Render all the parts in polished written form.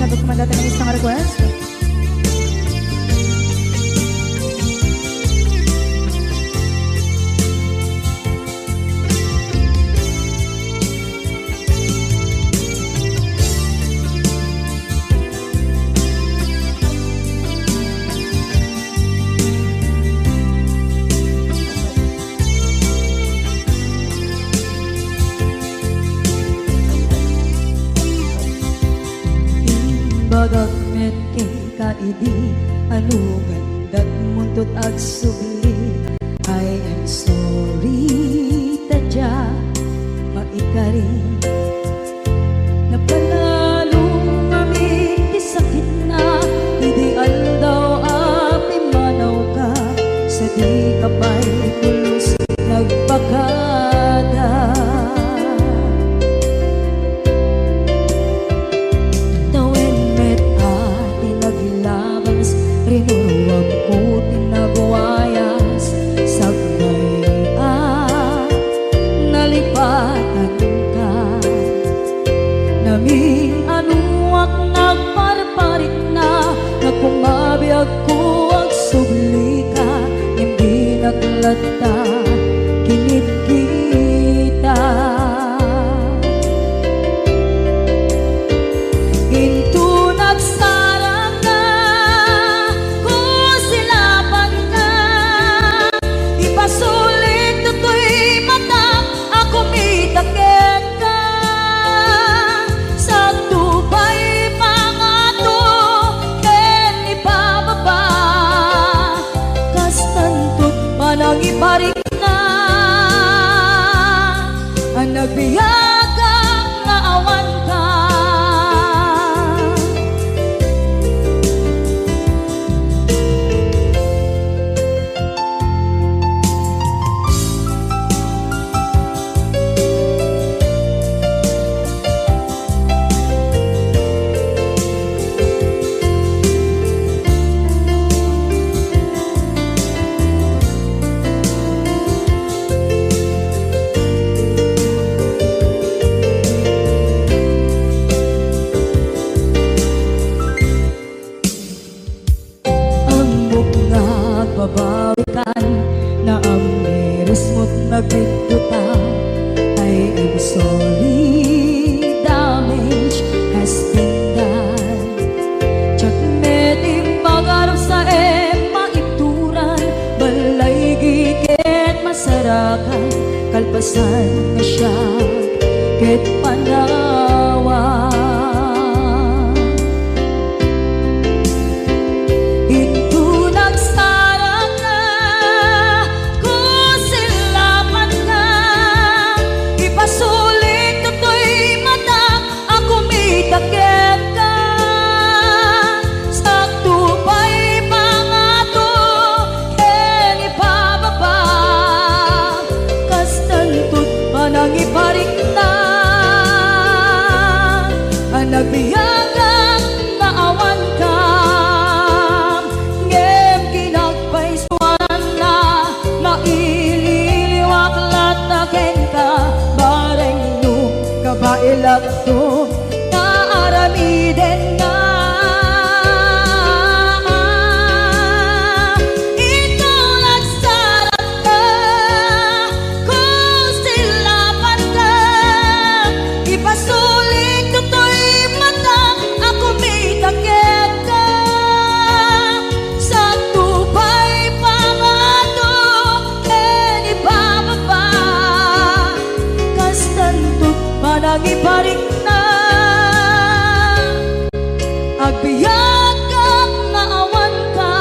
Sabi ko man dati ng isang request. Bagat met kay kaidi anugan dat muntot ag subli. I am sorry tadya maikari napanalo ngami kisakit na ideal daw api manaw ka sa di kapay pulos nagpakada. Rinuruwag ko tinagwayas sagnay nalipatan ka naming anuak nagparparit na nagpumabiyag ko ang subli ka hindi naglata kinit kita into nagsarang na sulit to'y mata ako mitakit ka sa tubay mga to ken ipababa kastantot manang iparik na ang nagbiyagang nga awan ka. Babawikan na ang miris mo't nagpituta. I am sorry, damage has been done. Tsak meting magarap sa maituran balay gigit masarakan kalpasan na siya ket panawa. Iparik na ang nagbiyagang nga awan ka ngem kinagpaisuan na maililiwak lataken ka bareng no kabailak to na aramiden na. Iparik na agbiyak ang naawan ka.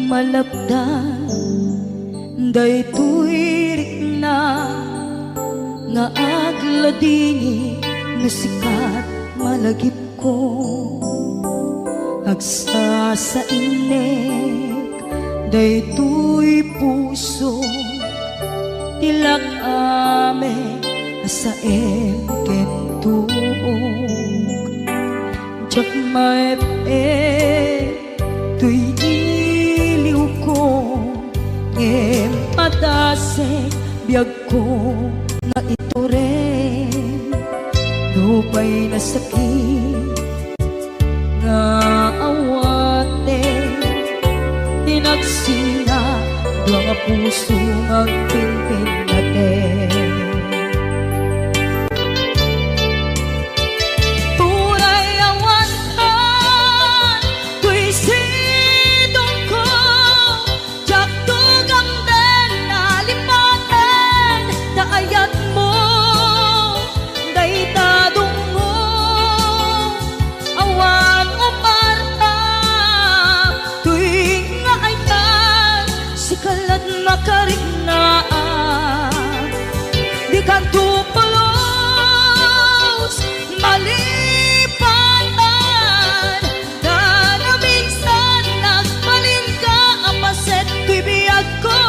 malapdan daytoy rikna nga agladini nga sikat malagip ko agsa sa inek daytoy puso tilak ame sa kentug jak maep tuy iliw ko ngem padasek biyag ko nga ito rin lupay na sakit nga awate tinagsinga mga puso magpinpin natin puray awantan tuy sidong ko jak tugang den nalipaten taayat mo daytadong mo awan umarta tuy nga ayan sikalat makariknaan di kan tupulos malipatan na minsan nagbalin ka apaset tuy biyag ko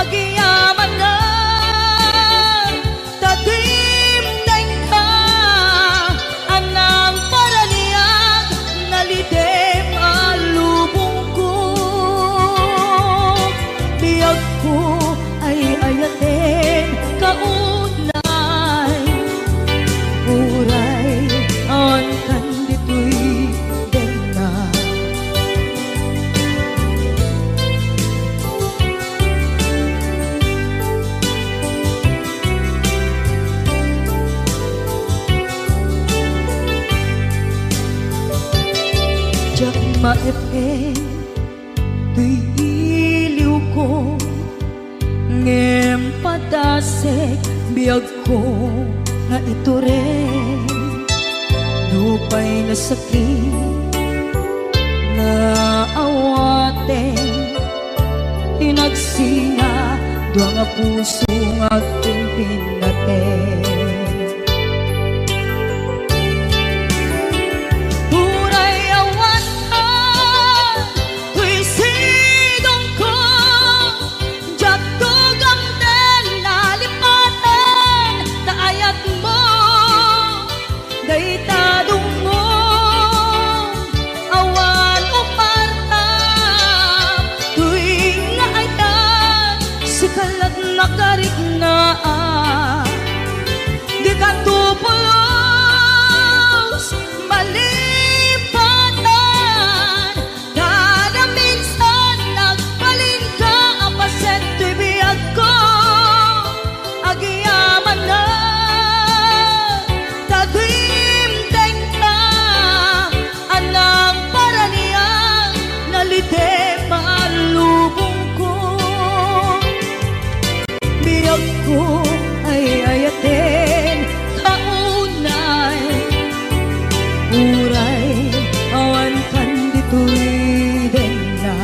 agiyaman na tatimdeng ka anang paraniyag nalidem alubong ko biyag ko ay ayatin kaunay uray awan kan ditoy dena jak maepen tuy iliw ko ngem padasek biyag ko nga ito rin lupay na sakit na awate tinagsinga dua nga puso nga pimpin natin puray awantan tuy sidong ko jak tugang den nalipaten taayat mo daytadong mo awan umarta tuy nga ayan sikalat nakariknaan di kan tupulos malipatan kada minsan nagbalin ka apaset tuy biyag ko agiyaman na tatimdeng ka anang paraniyang nalidem alubong ko biyag ko ay ayatin kaunay uray awan kan ditoy dena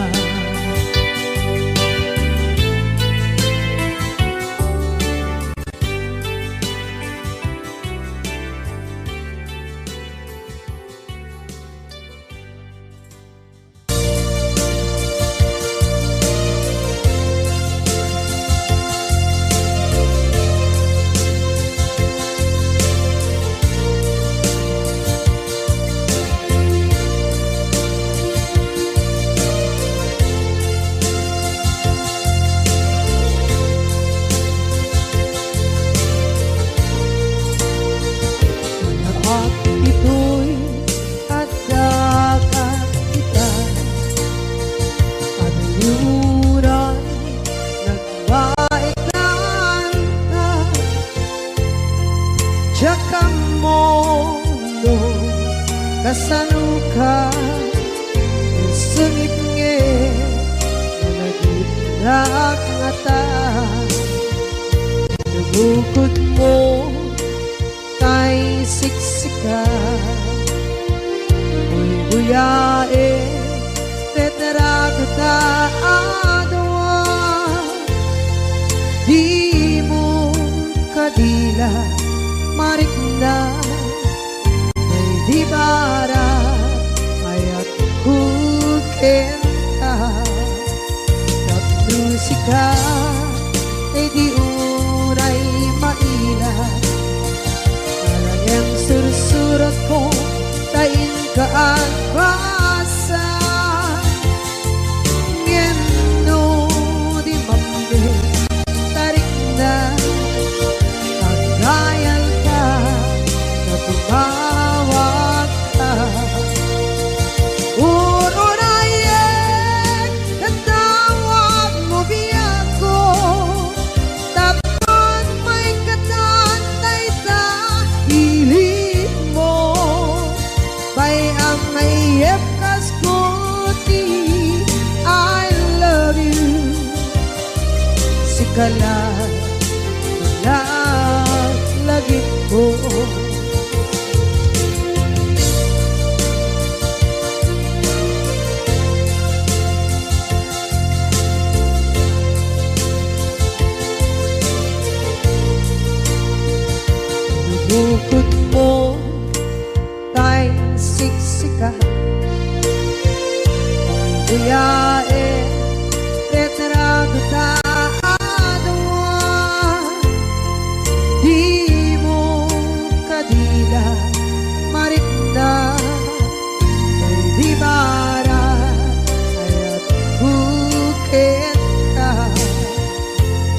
at ito'y agkakakitan at yuray nagbaiklan ka tsaka mo kasanuka sungit nge nagitrak nga ta nabukod mo tay siksika buyae tetragta adwa maila marikna may di bara ayat kukenta musika ay di uray maila talagang sursurat ko tain ka ang basa ngeno di mambe tarik na nagayal ka na tumawag ka urunayan katawag mo biyako tapon may katantay sa hilig mo bay ang mayep kaskuti I love you sikala lagi ko bukod mo tay siksika buyae retrado taadwa di mo kadila marikna may di bara ayat bukit ka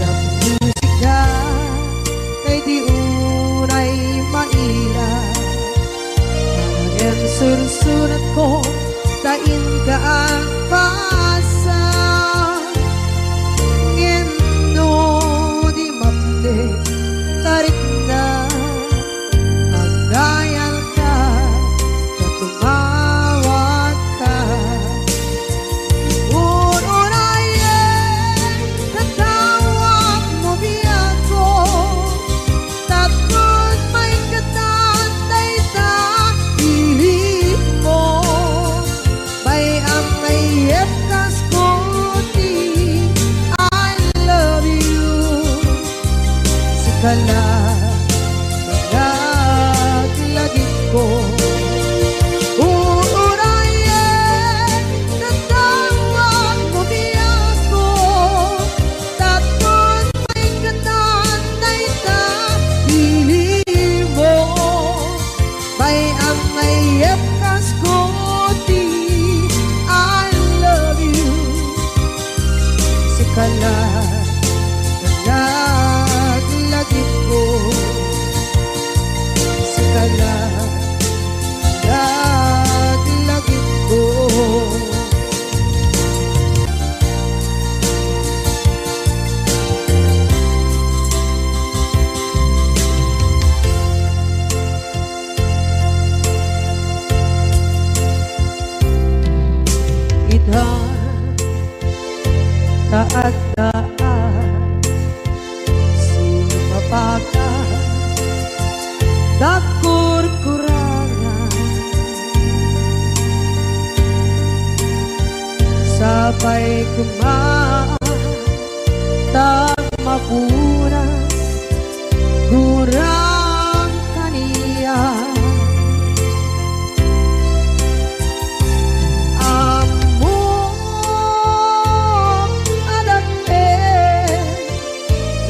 ng musika ay di unay maila ang sursurat ko tain ka ang pasa ngeno di mamde tarik na magdayal ka na tumawag ka urunayan katawag mo biyako tapos may katantay sa hilig mo bay ang mayep kaskuti I love you sikala lagi ko uurayan natawag mo biyako tapos may katantay sa hilig mo bay ang mayep kaskuti I love you sikala lagi ko sikala lagi ko Idhan taat sumapaka dakur-kurangan sabay kumaan tak mapunas kurang kaniya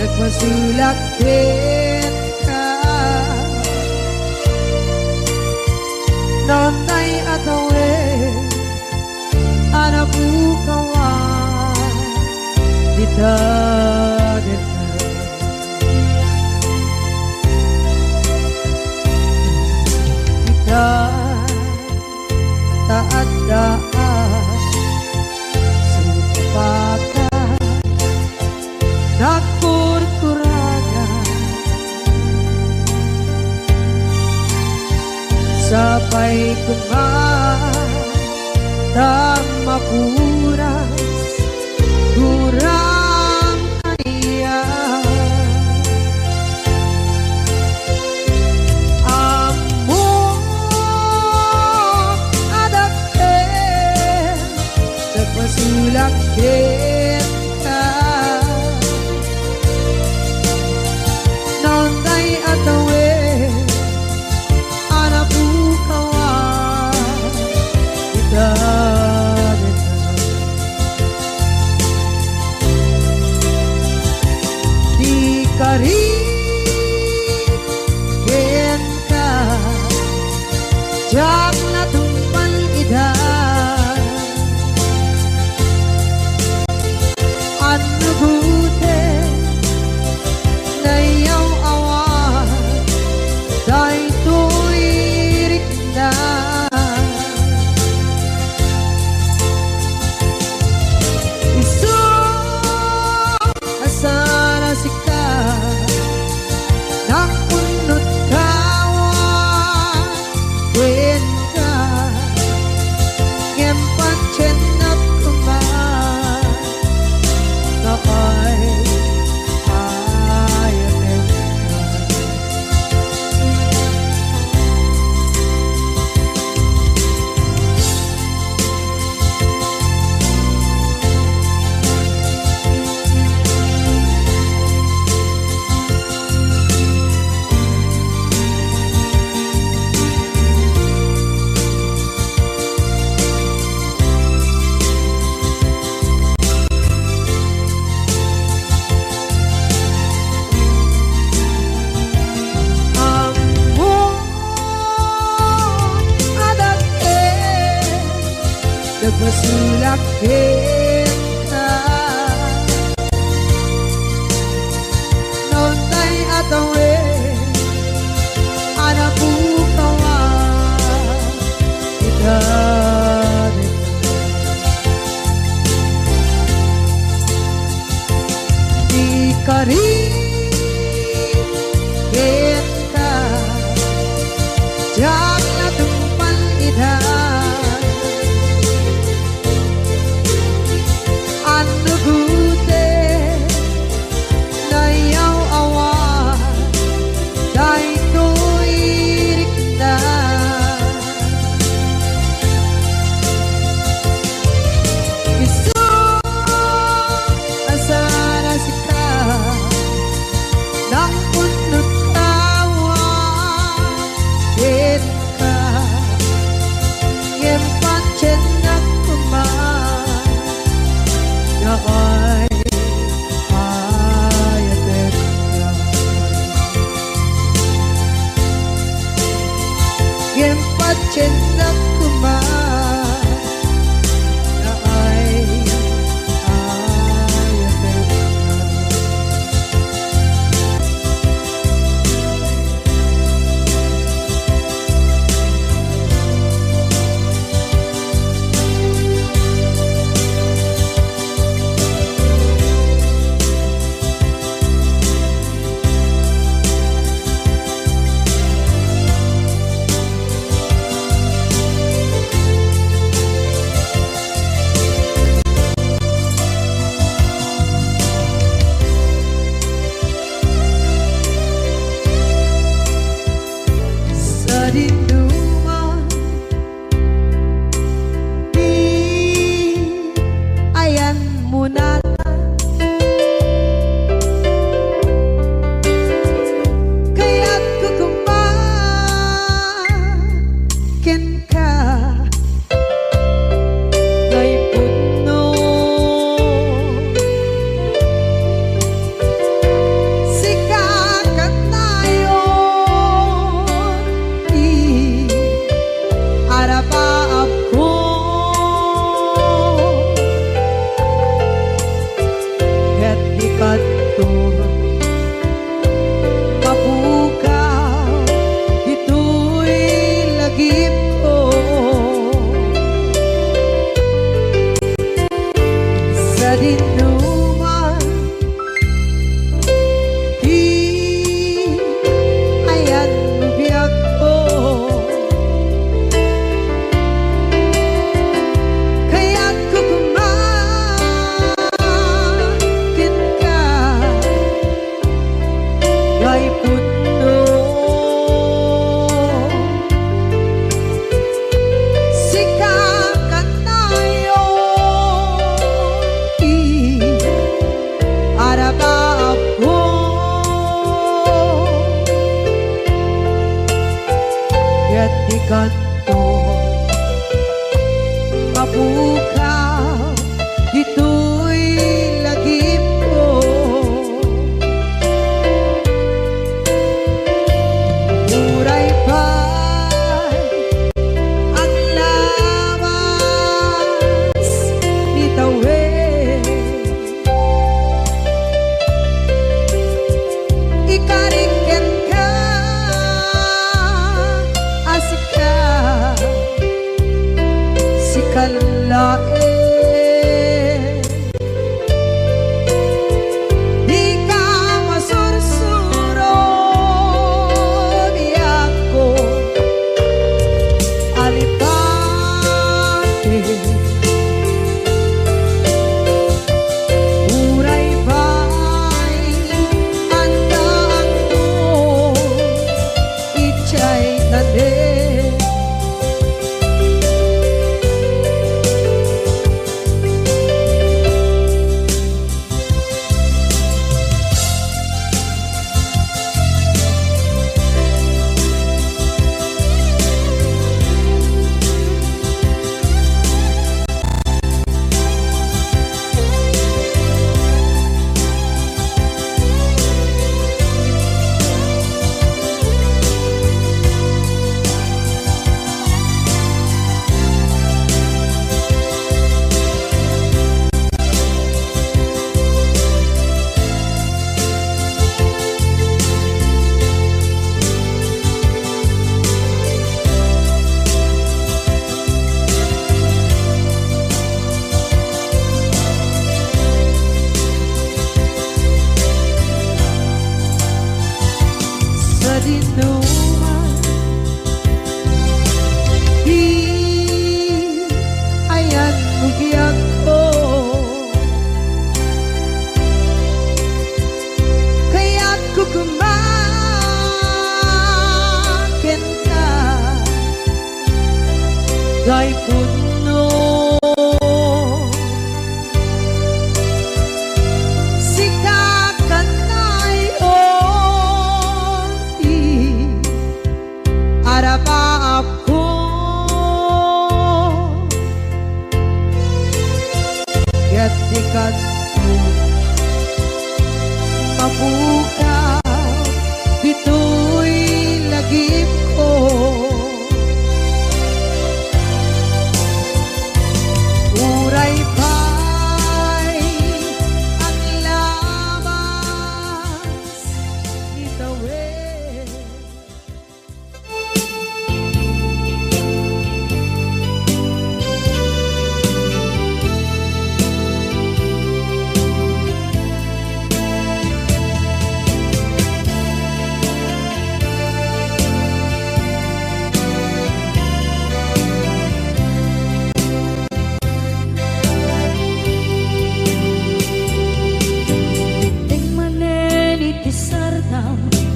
nagmasulakit ka nonay atawe anabukawan dita kita taat-daan supaka dakur-kurangan sabay kumaan dan mapuras kurang kaniya amo adake nagmasulakit ka nonday jak natumpan ida anu gute nayaw awa dai tuirik na isu asana sika nakunut kawa wenda ngempat cenap kemar nakay ayanin nagmasulak kita noon tay atawe anak bukawa kita di kari kita jak natumpan ida anu gute nayaw awa dai tuirik na isu asana sika nang punut kawa ka ngempat cenak kemar nakay ayatin ngempat cenak kemar nakay ayatin sa dinduman di ayan muna kaya't kukumakin ka ngay puno sikakat tayo arabaab ko ket di kanto mabukaw ito'y lagip ko sa dinuman di ayan biyak ko kaya't kukumakin ka ngay puno sikakat tayo arabaab ko kaya't di kanto mabukaw ito'y lagip ko muray pa'y lain. Di ka masursuro biyak ko alitate. Uray ba'y andaan mo ichay tanin. Sa dinuman di ayan bugyan ko, kaya't kukumakin ka gay puno. Arapa ako kaya't ikat ko mabuka dito'y lagip ko. Uray pa'y ang labas itawid.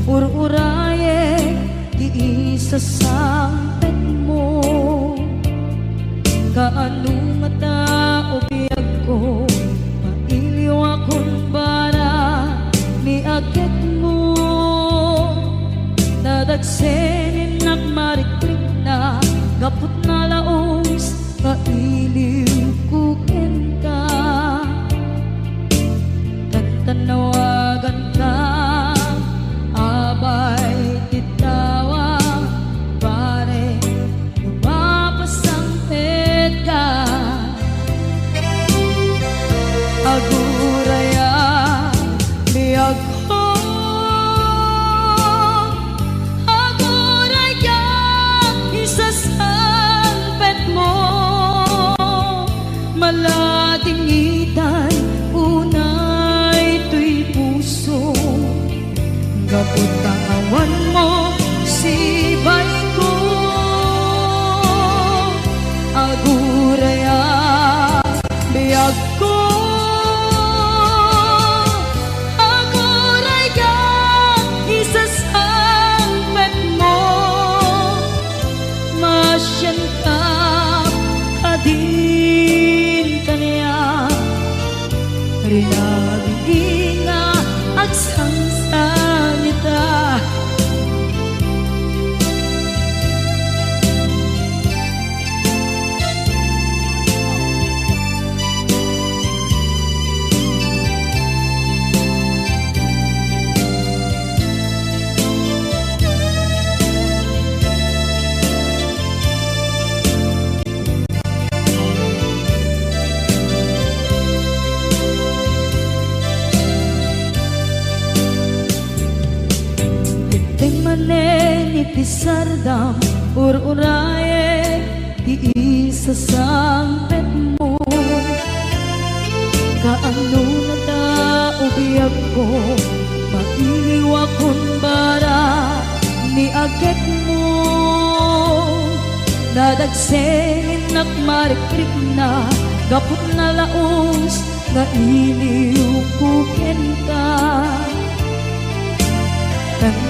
Ur-uraye di isa sampet mo, kaano mata o biyag ko, mailiw akong bara ni agit mo. Nadagsenin nagmarikrik na gapot na laos, kailiw kukin ka, tantanawagan ka. Abay titawa pare lumapasang pedga, aguraya biyag ko, aguraya isasang pet mo, maladingitan unay tuy puso. Kapot awan mo si bay ko, aguraya biyag ko, aguraya isasangpet mo, masyan ka kadin kaniya rinabing nga agsansanita. Pisardam ur-uraye di isa sampet mo. dagsen nak marikrik na gapot na laos nga iniukuken ka.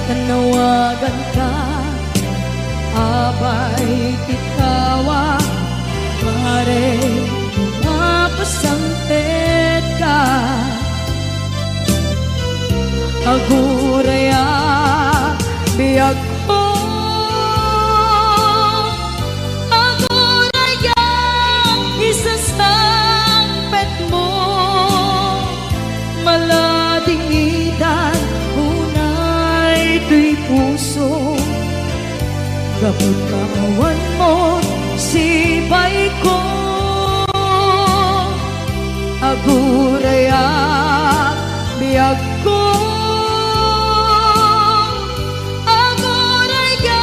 Tanawagan ka abay tikawa pare mapasampet ka. Aguraya biyag ko, aguraya isasampet mo, maladingitan unay tuy puso. Gapot kawan mo sibay ko, aguraya biyag ko, aguraya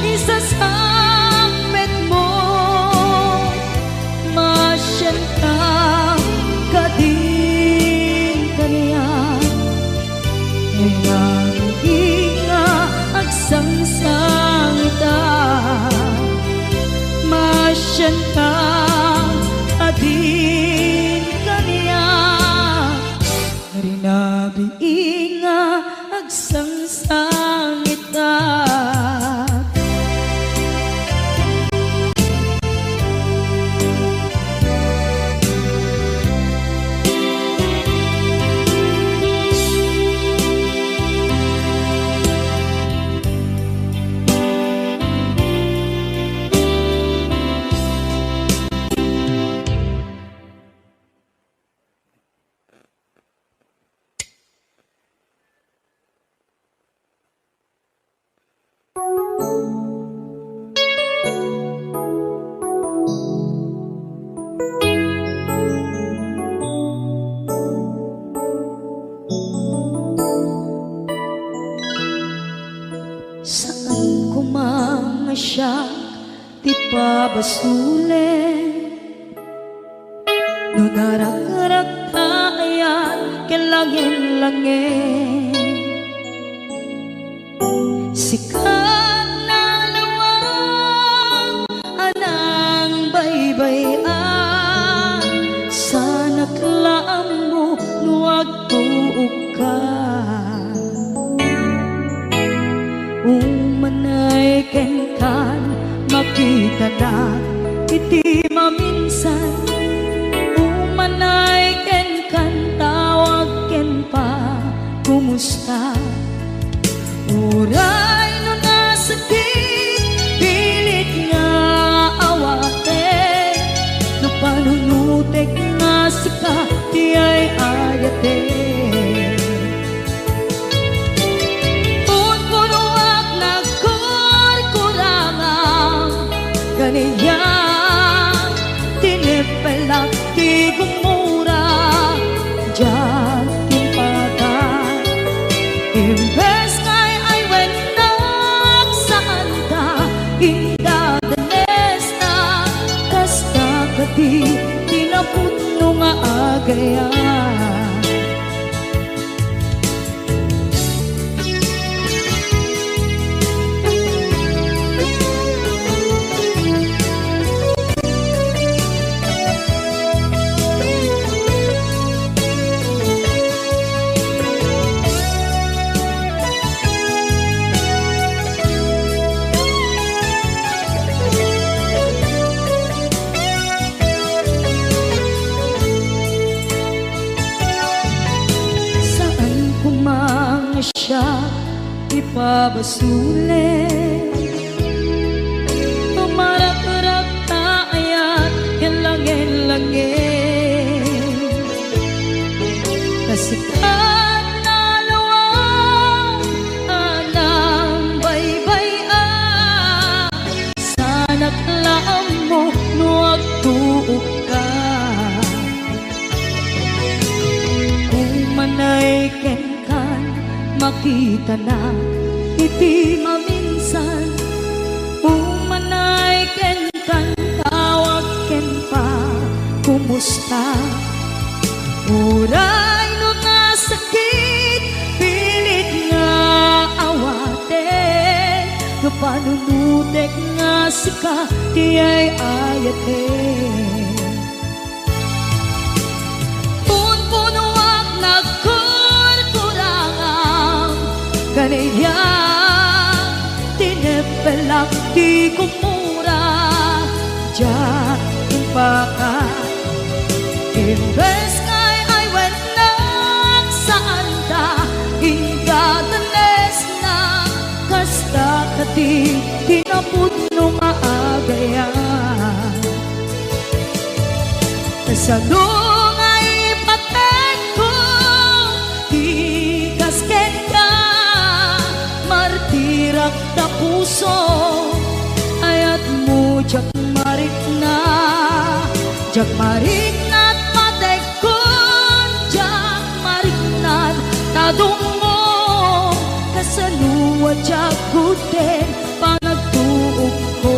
isasampet mo, masyan ka kadin kaniya nga agsangsang ita, masyan ka kadin kaniya rinabi nga agsangsang ita. Saan ko mga siya di pabasulit, no narak-rak tayan kilangin-langin. Sikat na lawang anang baybayan, sana klaam mo nuwag tuog ka. Umanay ken kan makita na iti maminsan, umanay ken kan tawag ken pa kumusta. Uray no nasakit pilit nga awate, no panunutek nga sika di ay ayate. Kaniya tinipelak di gumura diyan timpata, imbes ngay ay wenak saan ka indadanes na kasta kati tinaputno nga agaya. Siya ipabasulit, tumarak-rak taayat yan langin-langin. Kasikat na lawang anang baybayan, sana klaam mo nuwag tuog ka. Umanay ken makita na iti maminsan, umanay ken kan tawag ken pa kumusta. Uray no nasakit pilit nga awate, no panunutek nga masika ti ay ayate punpunuak nagkurkurangang kaniya tinepelak ti kumura diyan impaka imbes ngay ay wenak saan ta ingadanes na kasta kati tinapudno nga agayan sa lungay paten ko ikasken ka martirak na puso ayat mo jak marik na patekon jak marik na tadong mo kasaluwa jak guten panagtuog ko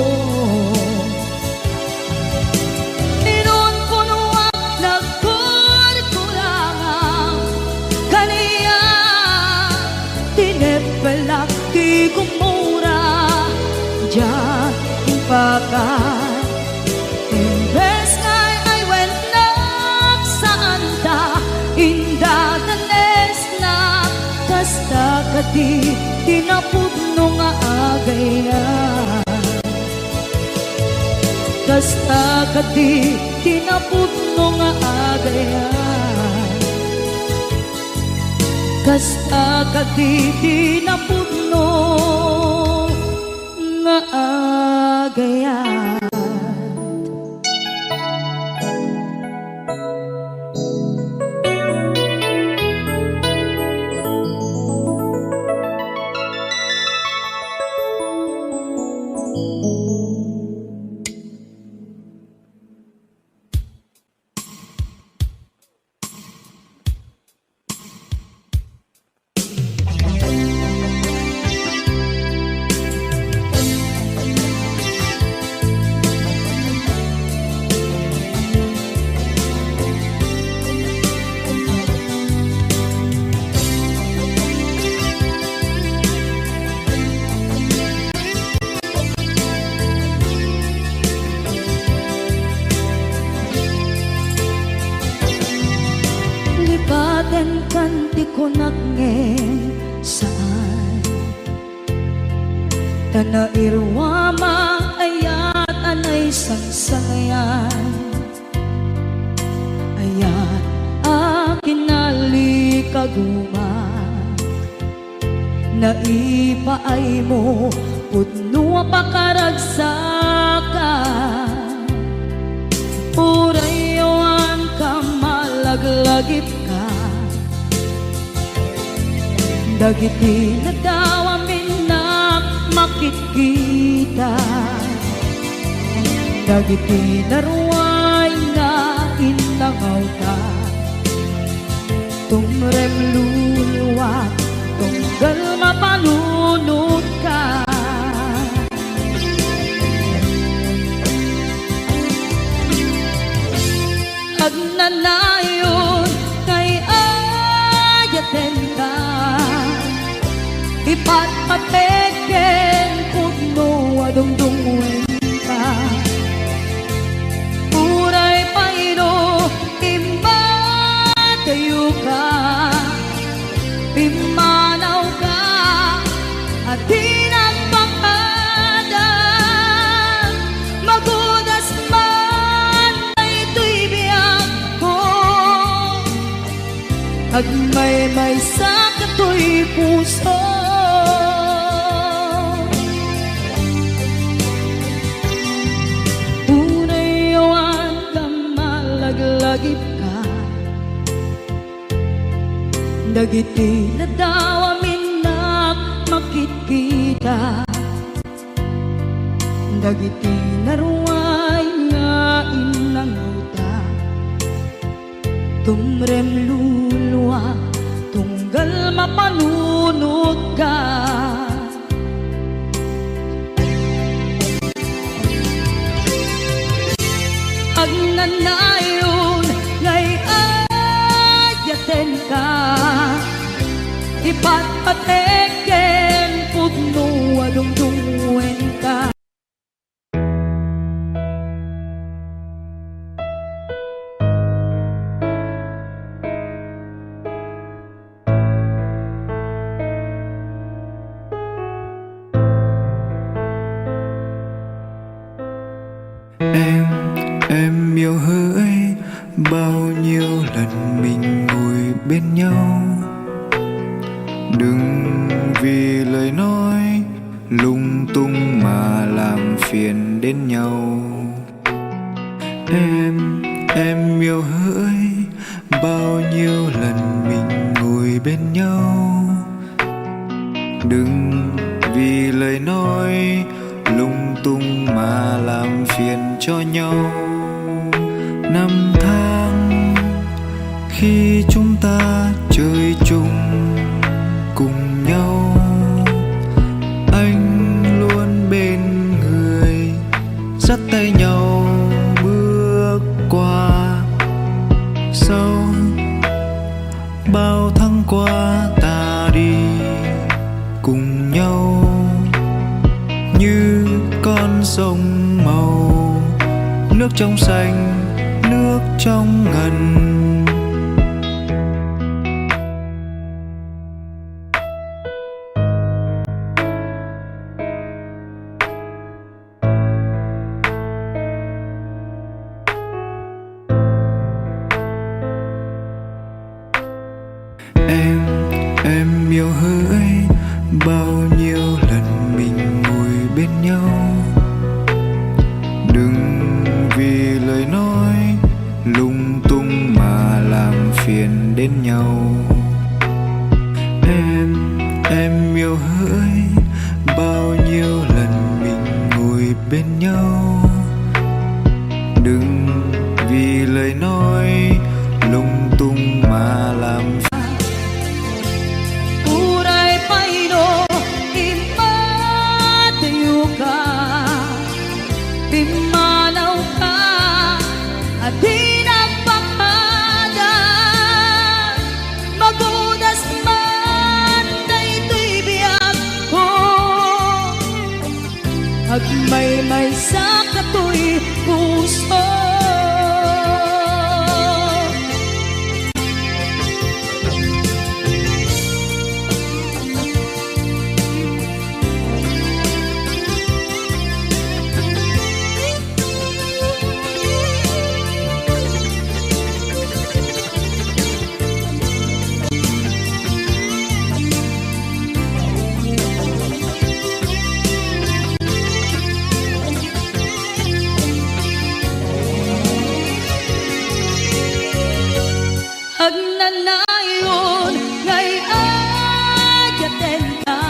inon punuak nagkurkurangang kaniya tinepelak ti kumura diyan impaka imbes ngay ay wenak saan ta indadanes na kasta kati tinapudno nga agayan kasta kati tinapudno nga agayan kasta kati tinapudno nga agayan. Lipaten kanti ko nagngeng saan Tana irwama ayat anay sangsangayan Ayat akin nalikaguma Naipaay mo pudno pakaragsakan Urayawan ka malaglagip ka Dagiti na daw amin na makikita Dagiti na ruway na inangaw ka Tumrem luluwat tunggal mapalunod ka Agnanayon kay ayaten ka Ipatpateken pudno adungdungwen ka Uray paino imbatayo ka Pimanaw ka at tinagpakadan Magudas man ay ito'y biyak ko Agmay-may sa kato'y puso Unayawan ka malaglagip ka Dagiti na daw amin na makikita Dagiti na ruway nga inanguta Tumrem luluwa tunggal mapanunod ka Agnanayon ngay ayaten ka Ipatpateken pudno adungdungwen ka Em yêu hỡi, bao nhiêu lần mình ngồi bên nhau. Đừng vì lời nói lung tung mà làm phiền đến nhau. Em yêu hỡi, bao nhiêu lần mình ngồi bên nhau. Đừng vì lời nói lung tung mà làm phiền cho nhau. Năm tháng khi chúng ta chơi chung cùng nhau, anh luôn bên người dắt tay nhau bước qua. Sau bao tháng qua ta đi cùng nhau như con sông màu, nước trong xanh, nước trong ngần. Em yêu hỡi, bao nhiêu lần mình ngồi bên nhau. Đừng vì lời nói lung tung mà làm phiền đến nhau. Em yêu hỡi, bao nhiêu lần mình ngồi bên nhau. Đừng vì lời nói lung tung mà làm phiền. Pimanaw ka at di napakada. Magudas man na ito'y biyak ko. Agmay-may sa kato'y puso. Agnanayon ngay ayaten ka,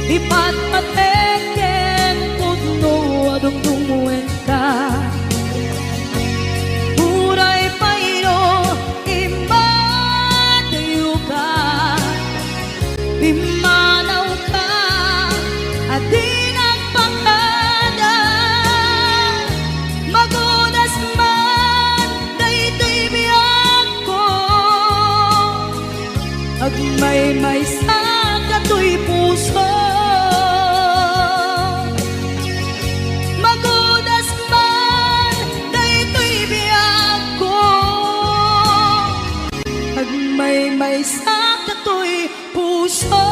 ipatpateken putno adong tunguen ka. Uray paino imadayo ka, pimanaw ka at di nagpakada. Magudas man daytoy biyak ko. Agmay-may sa kato'y puso. Magudas man daytoy biyak ko. Agmay-may sa kato'y puso.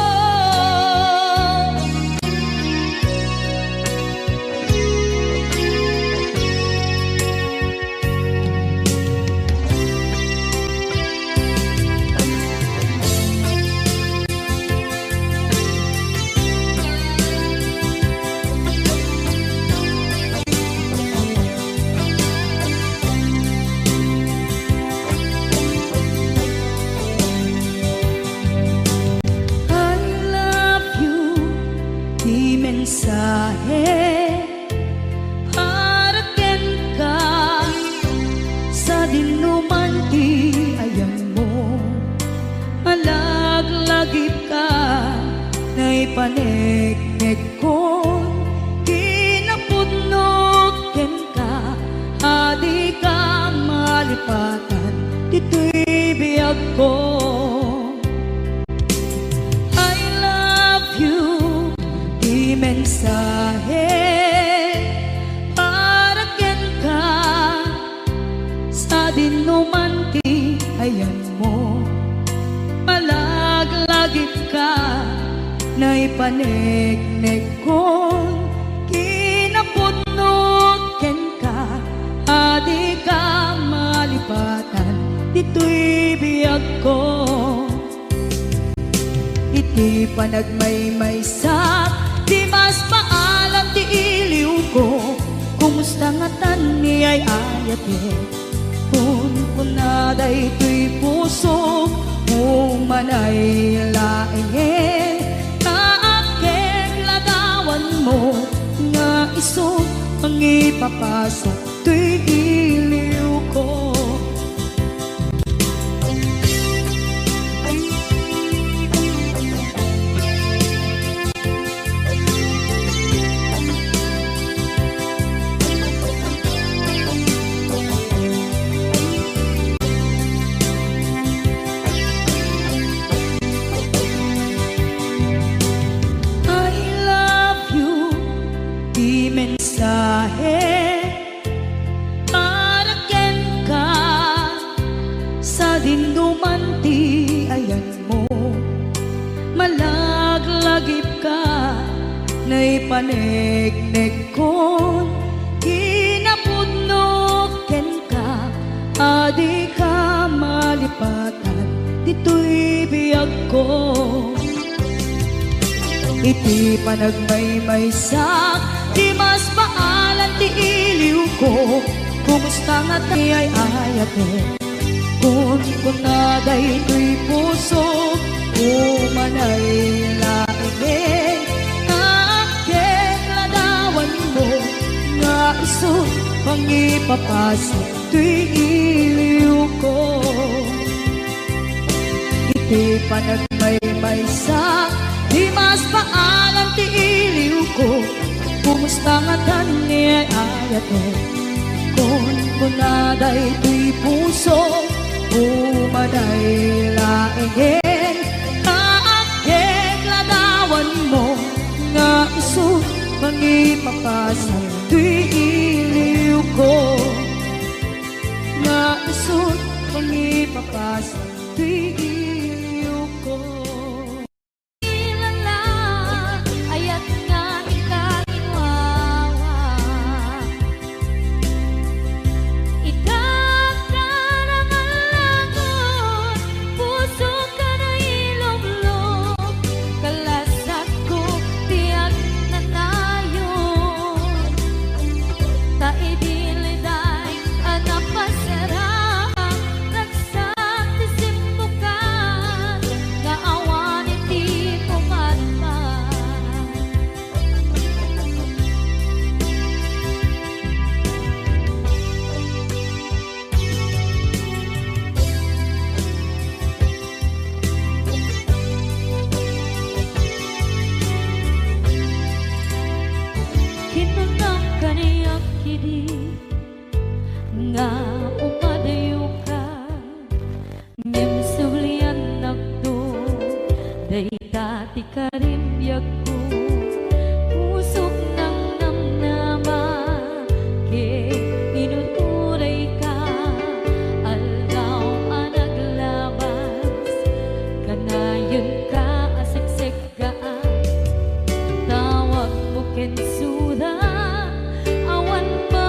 Mensahe haraken ka sa dinuman ti ayan mo. Malaglagip ka na ipaneknek ko. Kinapudnot ken ka adi ka malipatan dito'y biyag ko. Mensahe haraken ka sa dinuman ti ayan mo. Malaglagip ka na ipaneknek ko. Kinapudnot dito'y biyag ko. Iti panagmaymaysak, di mas paalam ti iliw ko. Kumusta nga tan ni ay ayate, kung na daytoy puso, umanay laing kaakek ladawan mo, nga iso ang ipapasa to'y iliw ko. Mensahe para ken ka sa dinduman ti ayan mo, malaglagip ka na'y panegnek kon kinapudno ken ka, adi ka malipatan dito'y biyag ko. Iti panagmaymaysak, di mas paalan ti iliw ko. Kumusta nga ti ay ayate, kung na daytoy puso, umanay laing kaakek ladawan mo, nga iso pang ipapasa to'y iliw ko. Iti panagmaymaysak, di mas paalam ti iliw ko. Kumusta nga tan ni ay ayate, kung na daytoy puso, umanay laing kaakek ladawan mo, nga iso mangipapasa to'y iliw ko, nga iso mangipapasa to'y iliw ko. Nga umadayo ka, ngem sulian nakdo, day dati ka rin biyag ko, pusok ng namnama, ke inuturay ka, aldaw anaglabas, kanayon ka asiksik ka, tawag mo kensuda, awan ba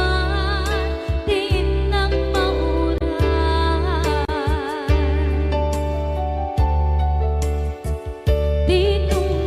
di nung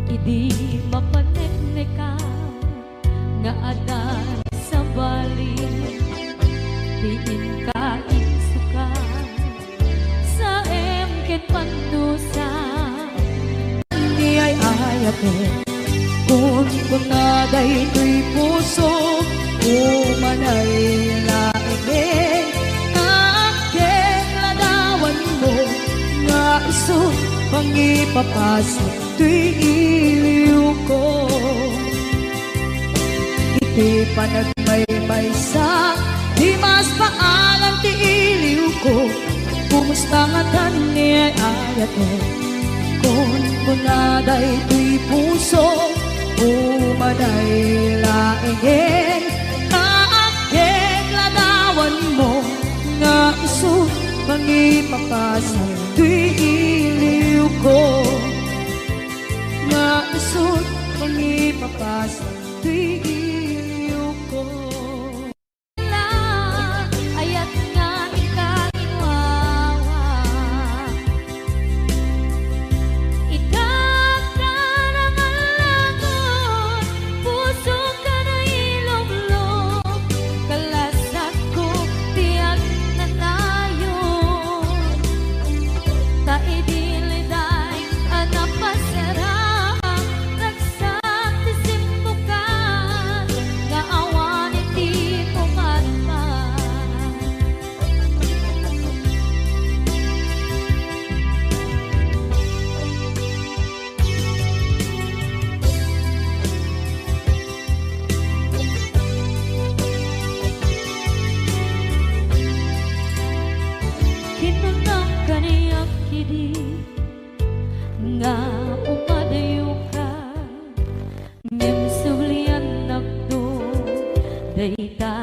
Idi mapaneknek ka nga adan sa bali, diin ka insuka sa emken pandusa. Ni ay ayate kun kunaday tuy puso umanay laing aking ladawan mo nga iso pangipapasok tuy iliw ko. Iti panagmaymay sa di mas paalam ti iliw ko. Kumusta nga tani ay ayate kun kunaday tuy puso umanay laing aking ladawan mo nga iso pangipapasok tuy iliw ko. Nga iso pangipapasok tuy iliw ko. Ayat nga ikagiwawa, ikakta ng alagon, puso ka na ilog-log, kalasat ko tiyak na tayo, taidiliday anapasara. Kinunang kaniyak kidi nga umadayo ka ngem sulian nagdo dayta